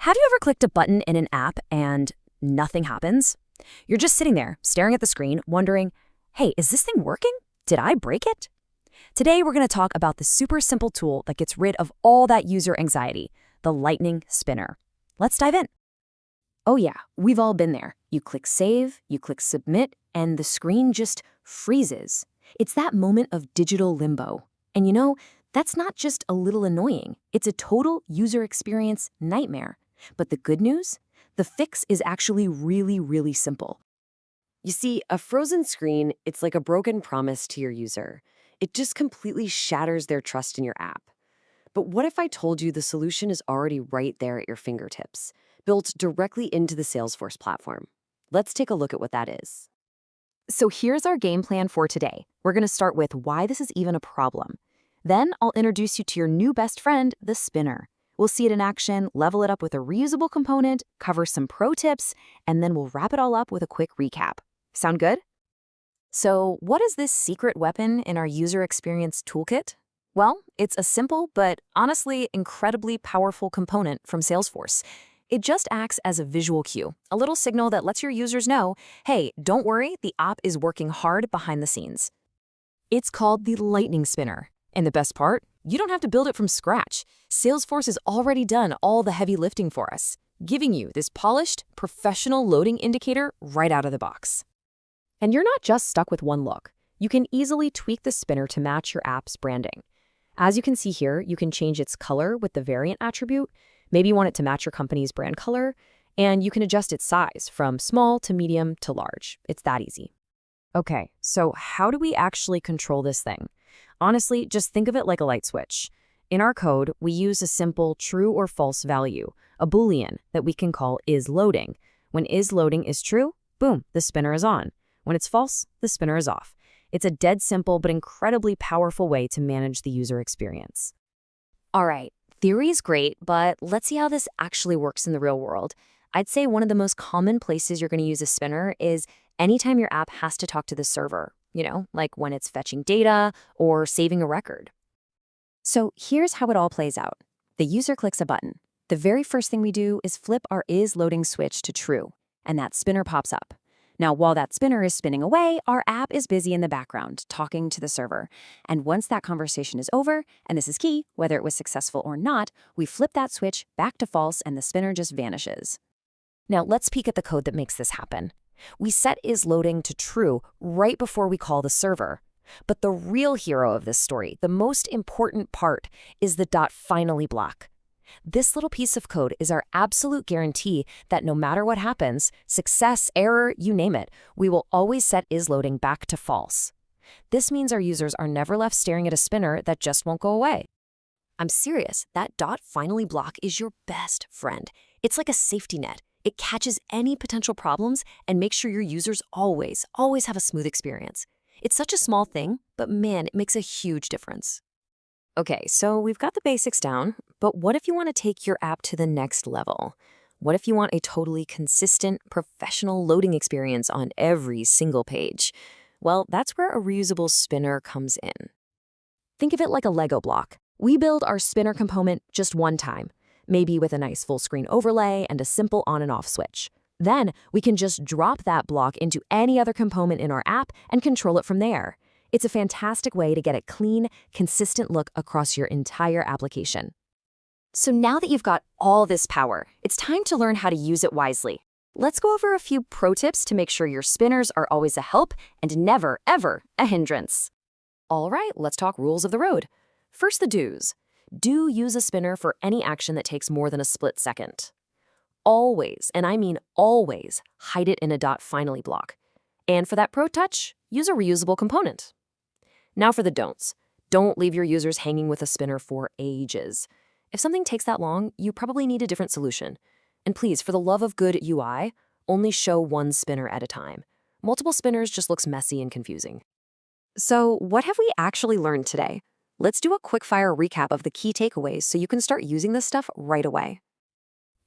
Have you ever clicked a button in an app and nothing happens? You're just sitting there, staring at the screen, wondering, hey, is this thing working? Did I break it? Today, we're going to talk about the super simple tool that gets rid of all that user anxiety, the Lightning Spinner. Let's dive in. Oh yeah, we've all been there. You click save, you click submit, and the screen just freezes. It's that moment of digital limbo. And you know, that's not just a little annoying. It's a total user experience nightmare. But the good news? The fix is actually really simple. You see, a frozen screen, it's like a broken promise to your user. It just completely shatters their trust in your app. But what if I told you the solution is already right there at your fingertips, built directly into the Salesforce platform? Let's take a look at what that is. So here's our game plan for today. We're going to start with why this is even a problem. Then I'll introduce you to your new best friend, the spinner. We'll see it in action, level it up with a reusable component, cover some pro tips, and then we'll wrap it all up with a quick recap. Sound good? So what is this secret weapon in our user experience toolkit? Well, it's a simple but honestly incredibly powerful component from Salesforce. It just acts as a visual cue, a little signal that lets your users know, hey, don't worry, the app is working hard behind the scenes. It's called the Lightning Spinner. And the best part, you don't have to build it from scratch. Salesforce has already done all the heavy lifting for us, giving you this polished, professional loading indicator right out of the box. And you're not just stuck with one look. You can easily tweak the spinner to match your app's branding. As you can see here, you can change its color with the variant attribute. Maybe you want it to match your company's brand color, and you can adjust its size from small to medium to large. It's that easy. Okay, so how do we actually control this thing? Honestly, just think of it like a light switch. In our code, we use a simple true or false value, a Boolean that we can call isLoading. When isLoading is true, boom, the spinner is on. When it's false, the spinner is off. It's a dead simple but incredibly powerful way to manage the user experience. All right, theory is great, but let's see how this actually works in the real world. I'd say one of the most common places you're going to use a spinner is anytime your app has to talk to the server, like when it's fetching data or saving a record. So here's how it all plays out. The user clicks a button. The very first thing we do is flip our isLoading switch to true, and that spinner pops up. Now, while that spinner is spinning away, our app is busy in the background, talking to the server. And once that conversation is over, and this is key, whether it was successful or not, we flip that switch back to false and the spinner just vanishes. Now, let's peek at the code that makes this happen. We set isLoading to true right before we call the server. But the real hero of this story, the most important part, is the .finally block. This little piece of code is our absolute guarantee that no matter what happens, success, error, you name it, we will always set isLoading back to false. This means our users are never left staring at a spinner that just won't go away. I'm serious, that .finally block is your best friend. It's like a safety net. It catches any potential problems and makes sure your users always have a smooth experience. It's such a small thing, but man, it makes a huge difference. Okay, so we've got the basics down, but what if you want to take your app to the next level? What if you want a totally consistent, professional loading experience on every single page? Well, that's where a reusable spinner comes in. Think of it like a Lego block. We build our spinner component just one time, maybe with a nice full screen overlay and a simple on and off switch. Then we can just drop that block into any other component in our app and control it from there. It's a fantastic way to get a clean, consistent look across your entire application. So now that you've got all this power, it's time to learn how to use it wisely. Let's go over a few pro tips to make sure your spinners are always a help and never, ever a hindrance. All right, let's talk rules of the road. First, the do's. Do use a spinner for any action that takes more than a split second. Always, and I mean always, hide it in a .finally block. And for that pro touch, use a reusable component. Now for the don'ts. Don't leave your users hanging with a spinner for ages. If something takes that long, you probably need a different solution. And please, for the love of good UI, only show one spinner at a time. Multiple spinners just looks messy and confusing. So what have we actually learned today? Let's do a quick-fire recap of the key takeaways so you can start using this stuff right away.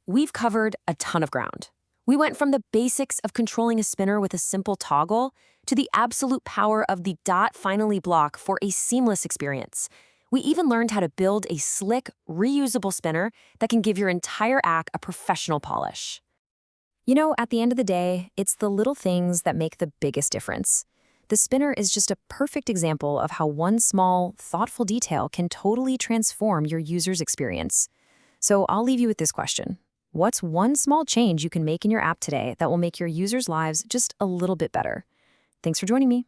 We've covered a ton of ground. We went from the basics of controlling a spinner with a simple toggle to the absolute power of the .finally block for a seamless experience. We even learned how to build a slick, reusable spinner that can give your entire app a professional polish. You know, at the end of the day, it's the little things that make the biggest difference. The spinner is just a perfect example of how one small, thoughtful detail can totally transform your user's experience. So I'll leave you with this question. What's one small change you can make in your app today that will make your users' lives just a little bit better? Thanks for joining me.